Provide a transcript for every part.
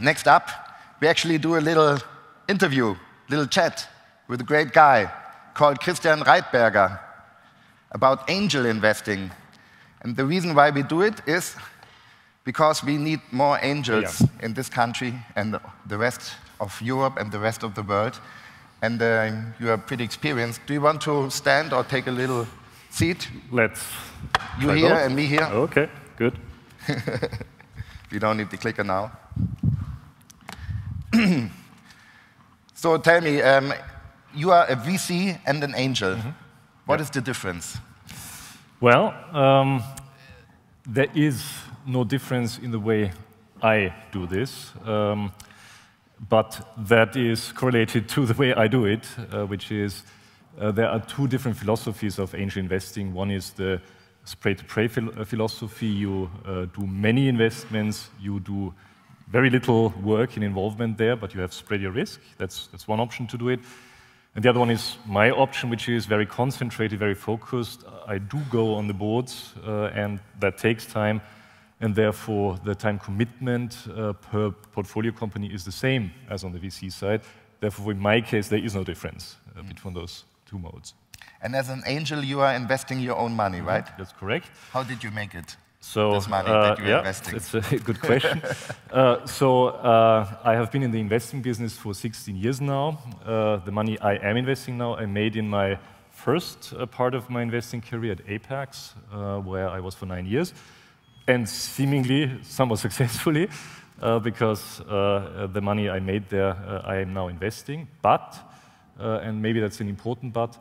Next up, we actually do a little interview, little chat with a great guy called Reitberger about angel investing. And the reason why we do it is because we need more angels in this country and the rest of Europe and the rest of the world. And you are pretty experienced. Do you want to stand or take a little seat? Let's. You here and me here? Okay, good. We don't need the clicker now. So tell me, you are a VC and an angel. What is the difference? Well, there is no difference in the way I do this, but that is correlated to the way I do it, which is there are two different philosophies of angel investing. One is the spray-to-pray philosophy. You do many investments, you do very little work and involvement there, but you have spread your risk. That's one option to do it. And the other one is my option, which is very concentrated, very focused. I do go on the boards, and that takes time, and therefore the time commitment per portfolio company is the same as on the VC side. Therefore, in my case, there is no difference between those two modes. And as an angel, you are investing your own money, right? That's correct. How did you make it? So, this money that you're investing? It's a good question. I have been in the investing business for 16 years now. The money I am investing now, I made in my first part of my investing career at Apex, where I was for 9 years, and seemingly somewhat successfully, because the money I made there, I am now investing. But, and maybe that's an important but,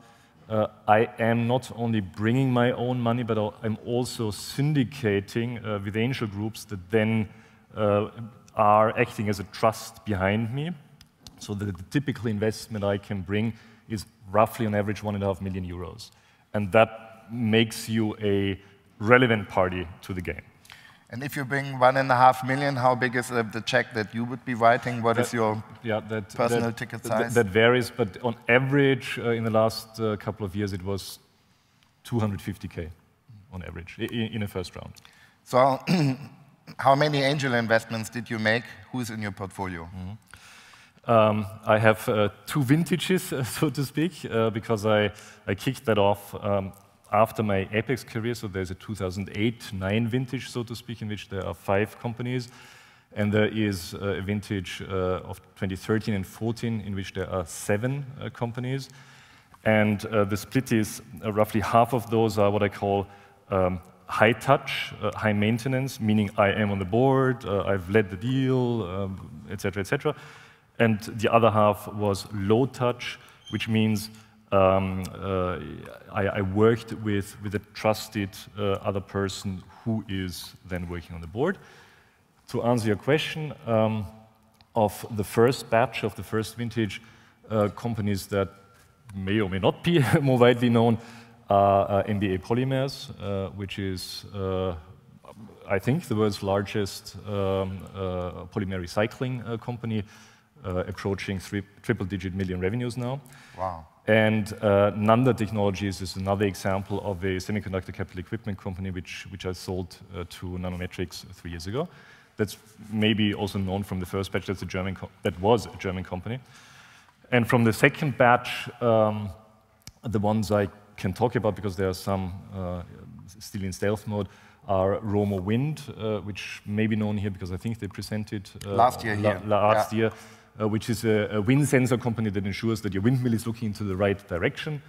I am not only bringing my own money, but I'm also syndicating with angel groups that then are acting as a trust behind me, so that the typical investment I can bring is roughly on average 1.5 million euros. And that makes you a relevant party to the game. And if you bring 1.5 million, how big is the check that you would be writing? What is your personal ticket size? That varies, but on average, in the last couple of years, it was 250K on average in a first round. So how many angel investments did you make? Who's in your portfolio? I have 2 vintages, so to speak, because I kicked that off after my Apex career. So there's a 2008-9 vintage, so to speak, in which there are 5 companies. And there is a vintage of 2013 and 14 in which there are 7 companies. And the split is roughly half of those are what I call high touch, high maintenance, meaning I am on the board, I've led the deal, et cetera, et cetera. And the other half was low touch, which means I worked with a trusted other person who is then working on the board. To answer your question, of the first batch, of the first vintage, companies that may or may not be more widely known are MBA Polymers, which is, I think, the world's largest polymer recycling company, approaching triple-digit million revenues now. Wow. And Nanda Technologies is another example of a semiconductor capital equipment company which I sold to Nanometrics 3 years ago. That's maybe also known from the first batch. That was a German company. And from the second batch, the ones I can talk about, because there are some still in stealth mode, are Romo Wind, which may be known here because I think they presented last year here. Last year. Which is a wind sensor company that ensures that your windmill is looking into the right direction.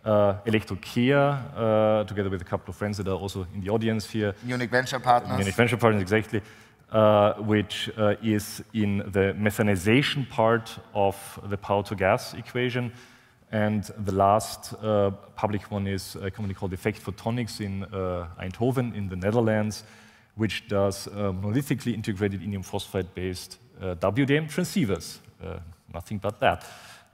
Electrochaea, together with a couple of friends that are also in the audience here. Munich Venture Partners. Munich Venture Partners, exactly. Which is in the methanization part of the power-to-gas equation. And the last public one is a company called Effect Photonics in Eindhoven in the Netherlands, which does monolithically integrated indium phosphide-based WDM transceivers, nothing but that,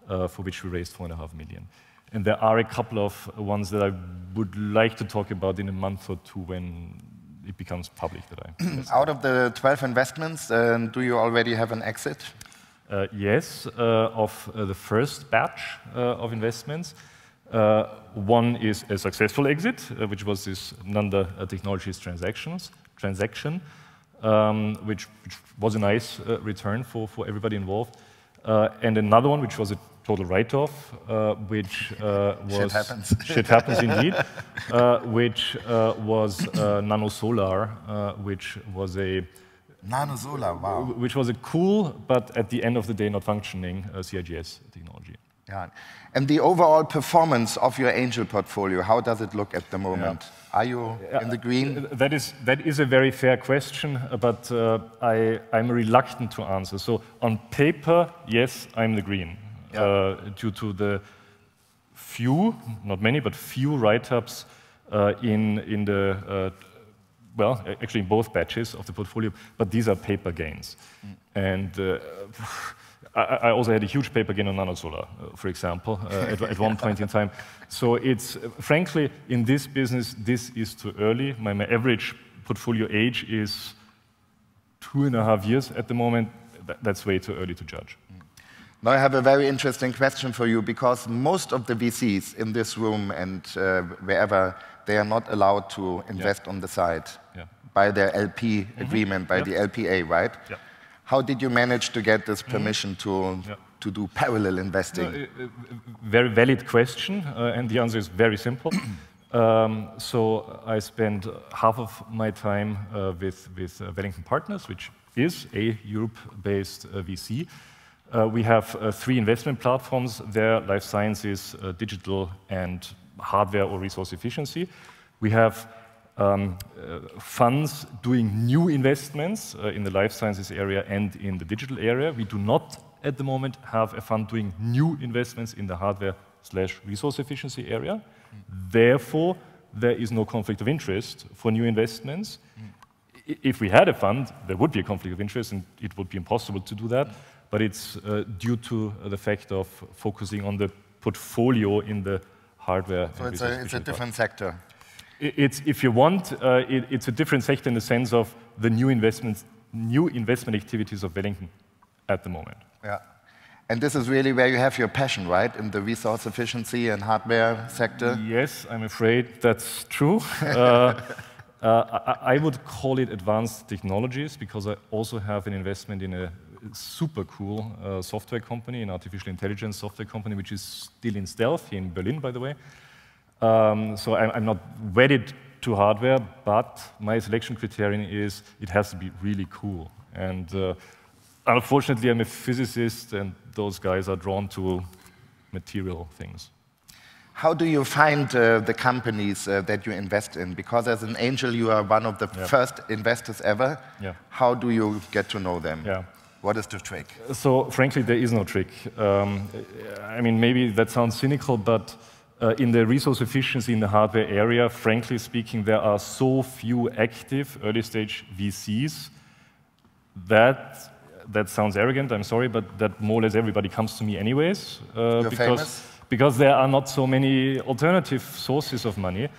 for which we raised 4.5 million. And there are a couple of ones that I would like to talk about in a month or two when it becomes public that I Out of the 12 investments, do you already have an exit? Yes, of the first batch of investments. One is a successful exit, which was this Nanda Technologies transaction. which was a nice return for everybody involved. And another one, which was a total write-off, which was... Shit happens. Shit happens indeed, which was nanosolar, which was a... Nanosolar, wow. Which was a cool, but at the end of the day not functioning CIGS technology. Yeah. And the overall performance of your angel portfolio, how does it look at the moment? Yeah. Are you in the green? That is a very fair question, but I'm reluctant to answer. So on paper, yes, I'm the green, due to the few, not many, but few write-ups in the, well, actually in both batches of the portfolio, but these are paper gains. And I also had a huge paper gain on nanosolar, for example, at one point in time. So it's, frankly, in this business, this is too early. My average portfolio age is 2.5 years at the moment. That's way too early to judge. Now I have a very interesting question for you, because most of the VCs in this room and wherever, they are not allowed to invest on the side by their LP agreement, by the LPA, right? Yeah. How did you manage to get this permission to do parallel investing? Very valid question, and the answer is very simple. So I spend half of my time with Wellington Partners, which is a Europe-based VC. We have 3 investment platforms there: life sciences, digital, and hardware or resource efficiency. We have funds doing new investments in the life sciences area and in the digital area. We do not, at the moment, have a fund doing new investments in the hardware/resource efficiency area. Therefore, there is no conflict of interest for new investments. If we had a fund, there would be a conflict of interest, and it would be impossible to do that. But it's due to the fact of focusing on the portfolio in the hardware. So it's a different sector. If you want, it's a different sector in the sense of the new investment activities of Wellington at the moment. Yeah, and this is really where you have your passion, right? In the resource efficiency and hardware sector. Yes, I'm afraid that's true. I would call it advanced technologies, because I also have an investment in a super cool software company, an artificial intelligence software company, which is still in stealth here in Berlin, by the way. So I'm not wedded to hardware, but my selection criterion is it has to be really cool. And unfortunately, I'm a physicist, and those guys are drawn to material things. How do you find the companies that you invest in? Because as an angel, you are one of the first investors ever. Yeah. How do you get to know them? Yeah. What is the trick? So, frankly, there is no trick. I mean, maybe that sounds cynical, but in the resource efficiency in the hardware area, frankly speaking, there are so few active early-stage VCs that sounds arrogant, I'm sorry, but that more or less everybody comes to me anyways. Because there are not so many alternative sources of money.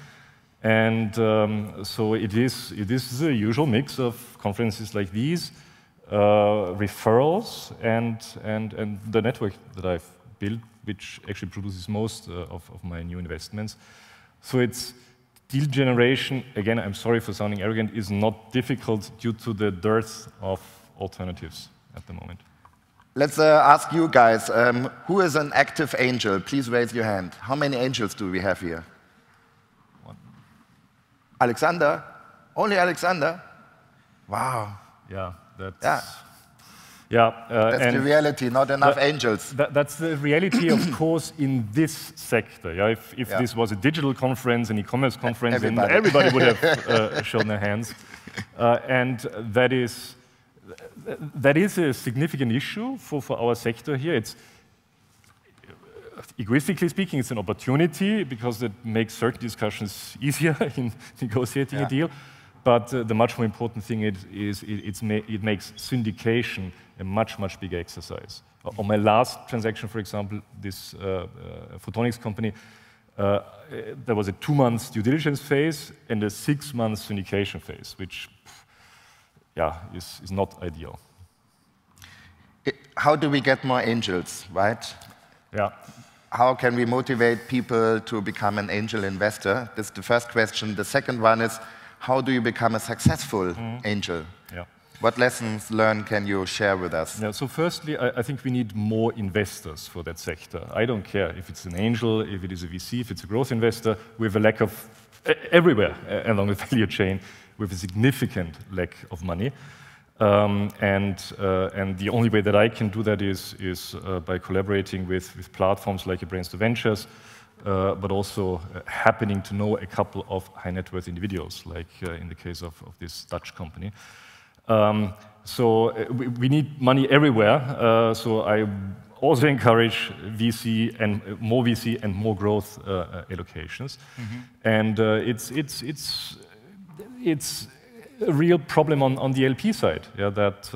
And so it is the usual mix of conferences like these, referrals, and the network that I've built, which actually produces most of my new investments. So it's deal generation, again, I'm sorry for sounding arrogant, is not difficult due to the dearth of alternatives at the moment. Let's ask you guys, who is an active angel? Please raise your hand. How many angels do we have here? 1. Alexander? Only Alexander? Wow. Yeah, that's... Yeah. Yeah, that's the reality, not enough angels. That's the reality, of course, in this sector. Yeah? If this was a digital conference, an e-commerce conference, then everybody would have shown their hands. And that is a significant issue for our sector here. It's, egoistically speaking, it's an opportunity, because it makes certain discussions easier in negotiating a deal. But the much more important thing is it makes syndication a much, much bigger exercise. On my last transaction, for example, this photonics company, there was a 2-month due diligence phase and a 6-month syndication phase, which is not ideal. How do we get more angels, right? Yeah. How can we motivate people to become an angel investor? That's the first question. The second one is, how do you become a successful angel? Yeah. What lessons learned can you share with us? Yeah, so firstly, I think we need more investors for that sector. I don't care if it's an angel, if it is a VC, if it's a growth investor. We have a lack of, everywhere along the value chain, we have a significant lack of money. And the only way that I can do that is by collaborating with platforms like Brains to Ventures, but also happening to know a couple of high net worth individuals, like in the case of this Dutch company. So we need money everywhere. So I also encourage VC and more growth allocations. And it's a real problem on the LP side, yeah, that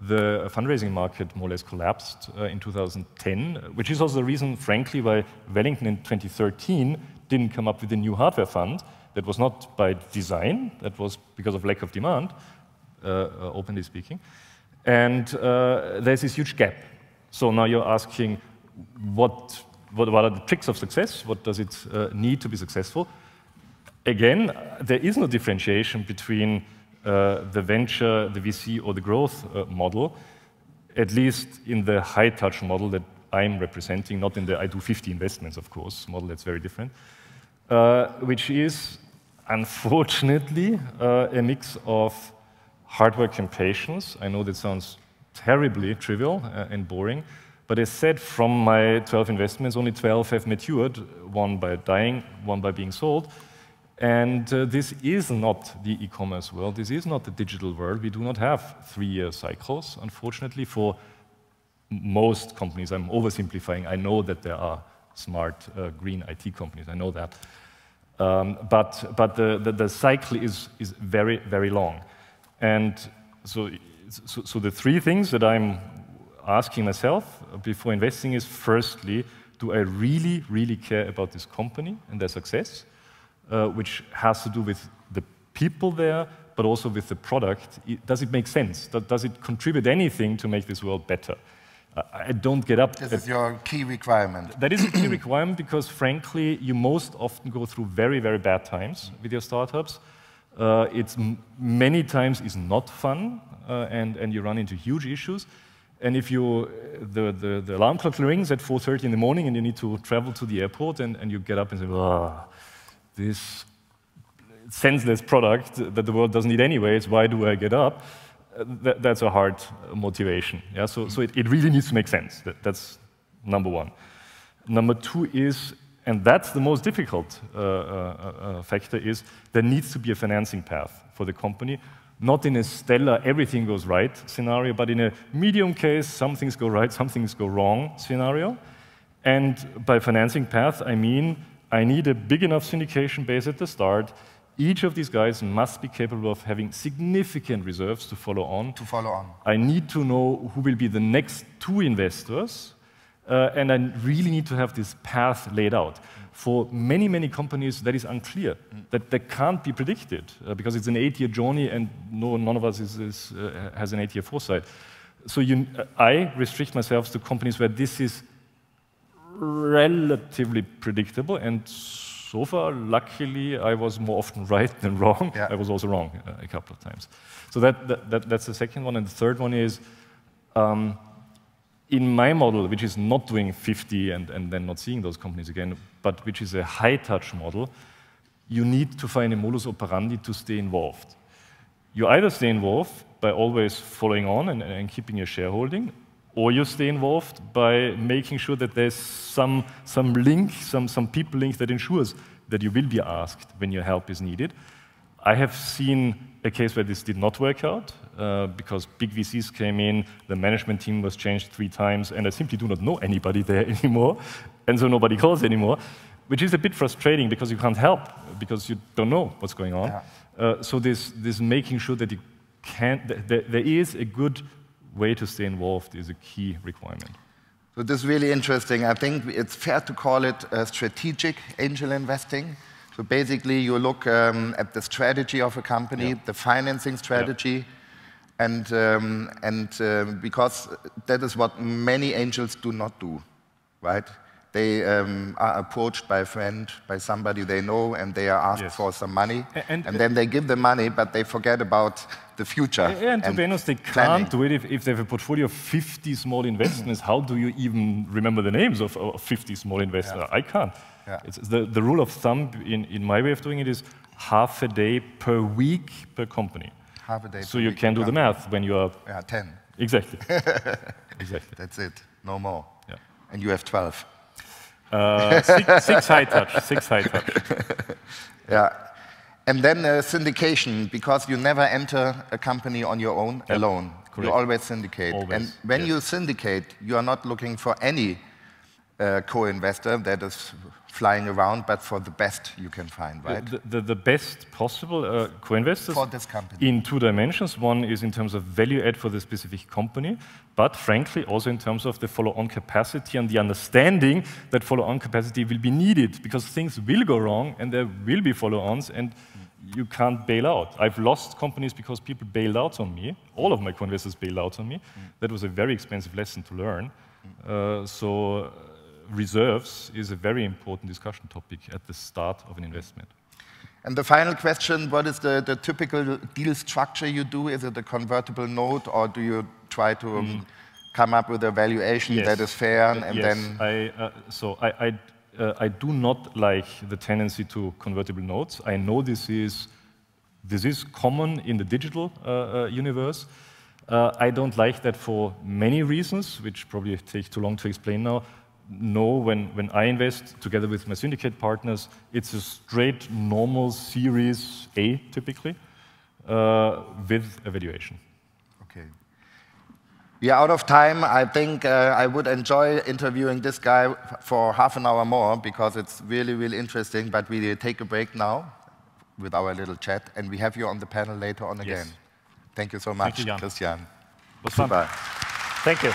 the fundraising market more or less collapsed in 2010, which is also the reason, frankly, why Wellington in 2013 didn't come up with a new hardware fund. That was not by design, that was because of lack of demand, openly speaking. And there's this huge gap. So now you're asking, what are the tricks of success? What does it need to be successful? Again, there is no differentiation between the venture, the VC, or the growth model, at least in the high-touch model that I'm representing, not in the I do 50 investments, of course, model that's very different, which is, unfortunately, a mix of hard work and patience. I know that sounds terribly trivial and boring, but as said, from my 12 investments, only 12 have matured, one by dying, one by being sold. And this is not the e-commerce world. This is not the digital world. We do not have 3-year cycles, unfortunately, for most companies. I'm oversimplifying. I know that there are smart green IT companies. I know that. But the cycle is very, very long. And so the 3 things that I'm asking myself before investing is, firstly, do I really, really care about this company and their success? Which has to do with the people there, but also with the product. Does it make sense? Does it contribute anything to make this world better? I don't get up. This is your key requirement. That is a key requirement because, frankly, you most often go through very, very bad times with your startups. It's many times is not fun, and you run into huge issues. And if the alarm clock rings at 4:30 in the morning and you need to travel to the airport and you get up and say, this senseless product that the world doesn't need anyways, why do I get up? That's a hard motivation. Yeah? So it really needs to make sense. That's number 1. Number 2 is, and that's the most difficult factor, is there needs to be a financing path for the company, not in a stellar, everything goes right scenario, but in a medium case, some things go right, some things go wrong scenario. And by financing path, I mean, I need a big enough syndication base at the start. Each of these guys must be capable of having significant reserves to follow on. I need to know who will be the next 2 investors, and I really need to have this path laid out. For many, many companies, that is unclear. That can't be predicted, because it's an 8-year journey, and none of us has an 8-year foresight. So I restrict myself to companies where this is relatively predictable, and so far, luckily, I was more often right than wrong. Yeah. I was also wrong a couple of times. So that's the second one. And the third one is, in my model, which is not doing 50 and then not seeing those companies again, but which is a high-touch model, you need to find a modus operandi to stay involved. You either stay involved by always following on and keeping your shareholding, or you stay involved by making sure that there's some link, some people link that ensures that you will be asked when your help is needed. I have seen a case where this did not work out because big VCs came in, the management team was changed 3 times, and I simply do not know anybody there anymore, and so nobody calls anymore, which is a bit frustrating because you can't help, because you don't know what's going on. Yeah. So this making sure that you there is a good way to stay involved is a key requirement. So this is really interesting. I think it's fair to call it strategic angel investing. So basically, you look at the strategy of a company, the financing strategy, and because that is what many angels do not do, right? they are approached by a friend, by somebody they know, and they are asked for some money. And then they give the money, but they forget about the future. And to be honest, they can't do it if they have a portfolio of 50 small investments. How do you even remember the names of 50 small investors? I can't. It's the rule of thumb in my way of doing it is half a day per week per company. Half a day. So you can do the math when you are 10. Exactly. Exactly. That's it. No more. Yeah. And you have 12. Six high touch. 6 high touch. Yeah. And then syndication, because you never enter a company on your own alone. Correct. You always syndicate. Always. And when you syndicate, you are not looking for any co-investor that is flying around, but for the best you can find, right? The best possible co-investors for this company. In 2 dimensions. One is in terms of value add for the specific company, but frankly also in terms of the follow-on capacity and the understanding that follow-on capacity will be needed because things will go wrong and there will be follow-ons and you can't bail out. I've lost companies because people bailed out on me. All of my co-investors bailed out on me. That was a very expensive lesson to learn. Reserves is a very important discussion topic at the start of an investment. And the final question, what is the typical deal structure you do? Is it a convertible note, or do you try to come up with a valuation that is fair? And then I do not like the tendency to convertible notes. I know this is common in the digital universe. I don't like that for many reasons, which probably take too long to explain now. No, when I invest together with my syndicate partners, it's a straight, normal Series A, typically, with a valuation. Okay. We are out of time. I think I would enjoy interviewing this guy for half an hour more, because it's really, really interesting, but we take a break now with our little chat, and we have you on the panel later on again. Thank you so much, Christian. Was fun. Super. Thank you.